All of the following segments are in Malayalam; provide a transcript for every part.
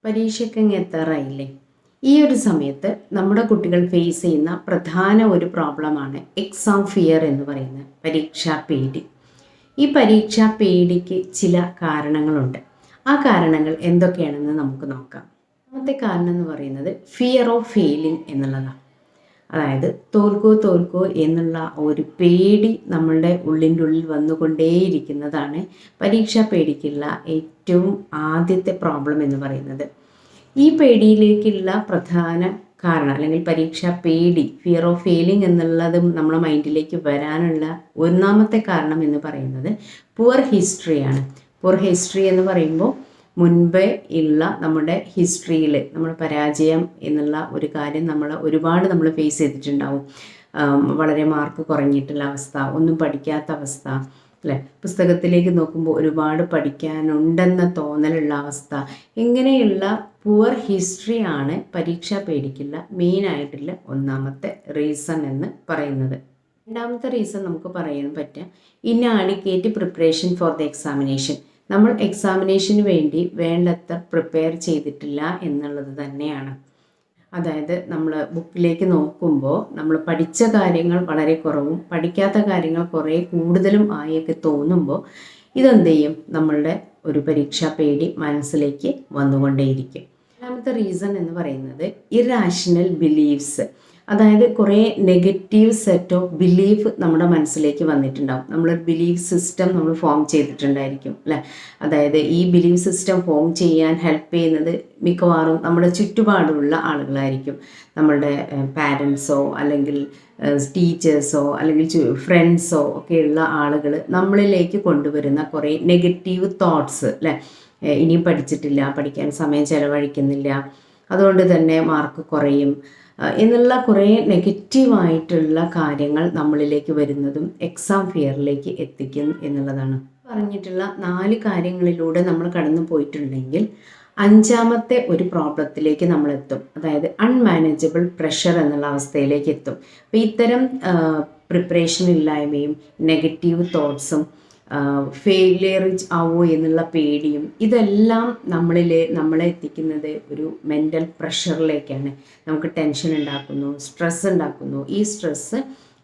പരീക്ഷയ്ക്കങ്ങ് എത്താറായില്ലേ? ഈ ഒരു സമയത്ത് നമ്മുടെ കുട്ടികൾ ഫേസ് ചെയ്യുന്ന പ്രധാന ഒരു പ്രോബ്ലമാണ് എക്സാം ഫിയർ എന്ന് പറയുന്നത്, പരീക്ഷാ പേടി. ഈ പരീക്ഷാ പേടിക്ക് ചില കാരണങ്ങളുണ്ട്. ആ കാരണങ്ങൾ എന്തൊക്കെയാണെന്ന് നമുക്ക് നോക്കാം. ഒന്നാമത്തെ കാരണം എന്ന് പറയുന്നത് ഫിയർ ഓഫ് ഫെയിലിംഗ് എന്നുള്ളതാണ്. അതായത് തോൽക്കോ എന്നുള്ള ഒരു പേടി നമ്മളുടെ ഉള്ളിൻ്റെ ഉള്ളിൽ വന്നുകൊണ്ടേയിരിക്കുന്നതാണ് പരീക്ഷാ പേടിക്കുള്ള ഏറ്റവും ആദ്യത്തെ പ്രോബ്ലം എന്ന് പറയുന്നത്. ഈ പേടിയിലേക്കുള്ള പ്രധാന കാരണം അല്ലെങ്കിൽ പരീക്ഷാ പേടി, ഫിയർ ഓഫ് ഫെയിലിംഗ് എന്നുള്ളതും നമ്മളെ മൈൻഡിലേക്ക് വരാനുള്ള ഒന്നാമത്തെ കാരണം എന്ന് പറയുന്നത് പുവർ ഹിസ്റ്ററിയാണ്. പുവർ ഹിസ്റ്ററി എന്ന് പറയുമ്പോൾ മുൻപേ ഉള്ള നമ്മുടെ ഹിസ്റ്ററിയിൽ നമ്മൾ പരാജയം എന്നുള്ള ഒരു കാര്യം ഒരുപാട് നമ്മൾ ഫേസ് ചെയ്തിട്ടുണ്ടാവും. വളരെ മാർക്ക് കുറഞ്ഞിട്ടുള്ള അവസ്ഥ, ഒന്നും പഠിക്കാത്ത അവസ്ഥ, അല്ലേ? പുസ്തകത്തിലേക്ക് നോക്കുമ്പോൾ ഒരുപാട് പഠിക്കാനുണ്ടെന്ന തോന്നലുള്ള അവസ്ഥ, ഇങ്ങനെയുള്ള പുവർ ഹിസ്റ്ററിയാണ് പരീക്ഷാ പേടിക്കുള്ള മെയിനായിട്ടുള്ള ഒന്നാമത്തെ റീസൺ എന്ന് പറയുന്നത്. രണ്ടാമത്തെ റീസൺ നമുക്ക് പറയാൻ പറ്റുക inadequate preparation for the examination. നമ്മൾ എക്സാമിനേഷന് വേണ്ടി വേണ്ടത്ര പ്രിപ്പയർ ചെയ്തിട്ടില്ല എന്നുള്ളത് തന്നെയാണ്. അതായത് നമ്മൾ ബുക്കിലേക്ക് നോക്കുമ്പോൾ നമ്മൾ പഠിച്ച കാര്യങ്ങൾ വളരെ കുറവും പഠിക്കാത്ത കാര്യങ്ങൾ കുറേ കൂടുതലും ആയൊക്കെ തോന്നുമ്പോൾ ഇതെന്ത് ചെയ്യും? നമ്മളുടെ ഒരു പരീക്ഷാ പേടി മനസ്സിലേക്ക് വന്നുകൊണ്ടേയിരിക്കും. രണ്ടാമത്തെ റീസൺ എന്ന് പറയുന്നത് ഇറാഷണൽ ബിലീഫ്സ്. അതായത് കുറേ നെഗറ്റീവ് സെറ്റ് ഓഫ് ബിലീഫ് നമ്മുടെ മനസ്സിലേക്ക് വന്നിട്ടുണ്ടാവും. നമ്മളൊരു ബിലീഫ് സിസ്റ്റം നമ്മൾ ഫോം ചെയ്തിട്ടുണ്ടായിരിക്കും, അല്ലേ? അതായത് ഈ ബിലീഫ് സിസ്റ്റം ഫോം ചെയ്യാൻ ഹെൽപ്പ് ചെയ്യുന്നത് മിക്കവാറും നമ്മുടെ ചുറ്റുപാടുള്ള ആളുകളായിരിക്കും. നമ്മളുടെ പാരൻസോ അല്ലെങ്കിൽ ടീച്ചേഴ്സോ അല്ലെങ്കിൽ ഫ്രണ്ട്സോ ഒക്കെയുള്ള ആളുകൾ നമ്മളിലേക്ക് കൊണ്ടുവരുന്ന കുറേ നെഗറ്റീവ് തോട്ട്സ്, അല്ലേ? ഇനിയും പഠിച്ചിട്ടില്ല, പഠിക്കാൻ സമയം ചിലവഴിക്കുന്നില്ല, അതുകൊണ്ട് തന്നെ മാർക്ക് കുറയും എന്നുള്ള കുറേ നെഗറ്റീവായിട്ടുള്ള കാര്യങ്ങൾ നമ്മളിലേക്ക് വരുന്നതും എക്സാം ഫിയറിലേക്ക് എത്തിക്കും എന്നുള്ളതാണ്. പറഞ്ഞിട്ടുള്ള 4 കാര്യങ്ങളിലൂടെ നമ്മൾ കടന്നു പോയിട്ടുണ്ടെങ്കിൽ അഞ്ചാമത്തെ ഒരു പ്രോബ്ലത്തിലേക്ക് നമ്മൾ എത്തും. അതായത് അൺമാനേജബിൾ പ്രഷർ എന്നുള്ള അവസ്ഥയിലേക്ക് എത്തും. അപ്പോൾ ഇത്തരം പ്രിപ്പറേഷൻ ഇല്ലായ്മയും നെഗറ്റീവ് തോട്ട്സും ഫെയിലിയർ ആവോ എന്നുള്ള പേടിയും ഇതെല്ലാം നമ്മളെ എത്തിക്കുന്നത് ഒരു മെൻ്റൽ പ്രഷറിലേക്കാണ്. നമുക്ക് ടെൻഷൻ ഉണ്ടാക്കുന്നു, സ്ട്രെസ് ഉണ്ടാക്കുന്നു. ഈ സ്ട്രെസ്സ്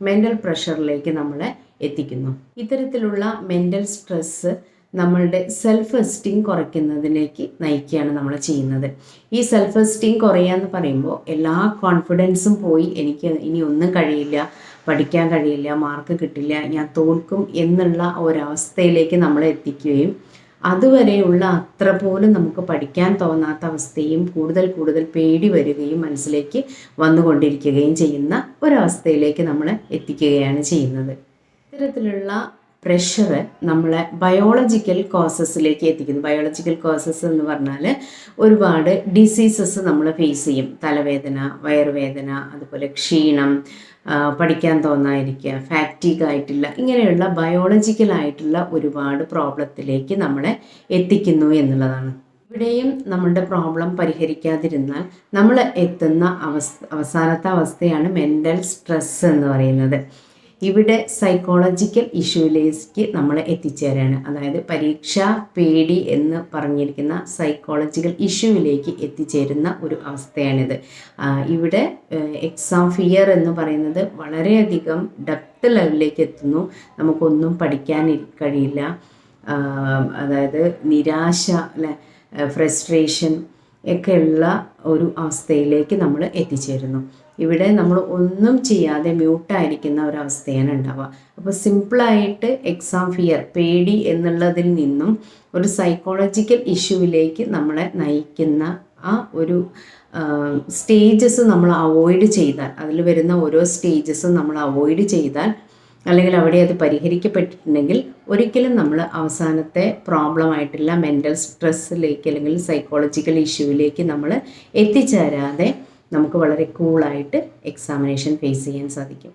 മെൻ്റൽ പ്രഷറിലേക്ക് നമ്മളെ എത്തിക്കുന്നു. ഇത്തരത്തിലുള്ള മെൻ്റൽ സ്ട്രെസ്സ് നമ്മളുടെ സെൽഫ് എസ്റ്റീം കുറയ്ക്കുന്നതിലേക്ക് നയിക്കുകയാണ് നമ്മൾ ചെയ്യുന്നത്. ഈ സെൽഫ് എസ്റ്റീം കുറയാന്ന് പറയുമ്പോൾ എല്ലാ കോൺഫിഡൻസും പോയി എനിക്ക് ഇനി ഒന്നും കഴിയില്ല, പഠിക്കാൻ കഴിയില്ല, മാർക്ക് കിട്ടില്ല, ഞാൻ തോൽക്കും എന്നുള്ള ഒരവസ്ഥയിലേക്ക് നമ്മളെ എത്തിക്കുകയും അതുവരെയുള്ള അത്ര പോലും നമുക്ക് പഠിക്കാൻ തോന്നാത്ത അവസ്ഥയും കൂടുതൽ പേടി വരികയും മനസ്സിലേക്ക് വന്നുകൊണ്ടിരിക്കുകയും ചെയ്യുന്ന ഒരവസ്ഥയിലേക്ക് നമ്മളെ എത്തിക്കുകയാണ് ചെയ്യുന്നത്. ഇത്തരത്തിലുള്ള പ്രഷർ നമ്മളെ ബയോളജിക്കൽ കോസസിലേക്ക് എത്തിക്കുന്നു. ബയോളജിക്കൽ കോസസ് എന്ന് പറഞ്ഞാൽ ഒരുപാട് ഡിസീസസ് നമ്മൾ ഫേസ് ചെയ്യും. തലവേദന, വയറുവേദന, അതുപോലെ ക്ഷീണം, പഠിക്കാൻ തോന്നാതിരിക്കുക, ഫാറ്റീഗ് ആയിട്ടുള്ള ഇങ്ങനെയുള്ള ബയോളജിക്കലായിട്ടുള്ള ഒരുപാട് പ്രോബ്ലത്തിലേക്ക് നമ്മളെ എത്തിക്കുന്നു എന്നുള്ളതാണ്. ഇവിടെയും നമ്മളുടെ പ്രോബ്ലം പരിഹരിക്കാതിരുന്നാൽ നമ്മൾ എത്തുന്ന അവസാനത്തെ അവസ്ഥയാണ് മെൻ്റൽ സ്ട്രെസ് എന്ന് പറയുന്നത്. ഇവിടെ സൈക്കോളജിക്കൽ ഇഷ്യൂയിലേക്ക് നമ്മൾ എത്തിച്ചേരാണ്. അതായത് പരീക്ഷാ പേടി എന്ന് പറഞ്ഞിരിക്കുന്ന സൈക്കോളജിക്കൽ ഇഷ്യൂവിലേക്ക് എത്തിച്ചേരുന്ന ഒരു അവസ്ഥയാണിത്. ഇവിടെ എക്സാം ഫിയർ എന്ന് പറയുന്നത് വളരെയധികം ഡെപ്ത് ലെവലിലേക്ക് എത്തുന്നു. നമുക്കൊന്നും പഠിക്കാൻ കഴിയില്ല, അതായത് നിരാശ, അല്ലെ, ഫ്രസ്ട്രേഷൻ ഒക്കെയുള്ള ഒരു അവസ്ഥയിലേക്ക് നമ്മൾ എത്തിച്ചേരുന്നു. ഇവിടെ നമ്മൾ ഒന്നും ചെയ്യാതെ മ്യൂട്ടായിരിക്കുന്ന ഒരവസ്ഥയാണ് ഉണ്ടാവുക. അപ്പോൾ സിമ്പിളായിട്ട് എക്സാം ഫിയർ, പേടി എന്നുള്ളതിൽ നിന്നും ഒരു സൈക്കോളജിക്കൽ ഇഷ്യൂവിലേക്ക് നമ്മളെ നയിക്കുന്ന ആ ഒരു സ്റ്റേജസ് നമ്മൾ അവോയ്ഡ് ചെയ്താൽ, അതിൽ വരുന്ന ഓരോ സ്റ്റേജസും നമ്മൾ അവോയ്ഡ് ചെയ്താൽ, അല്ലെങ്കിൽ അവിടെ അത് പരിഹരിക്കപ്പെട്ടിട്ടുണ്ടെങ്കിൽ ഒരിക്കലും നമ്മൾ അവസാനത്തെ പ്രോബ്ലം ആയിട്ടുള്ള മെൻ്റൽ സ്ട്രെസ്സിലേക്ക് അല്ലെങ്കിൽ സൈക്കോളജിക്കൽ ഇഷ്യൂവിലേക്ക് നമ്മൾ എത്തിച്ചേരാതെ നമുക്ക് വളരെ കൂളായിട്ട് എക്സാമിനേഷൻ ഫേസ് ചെയ്യാൻ സാധിക്കും.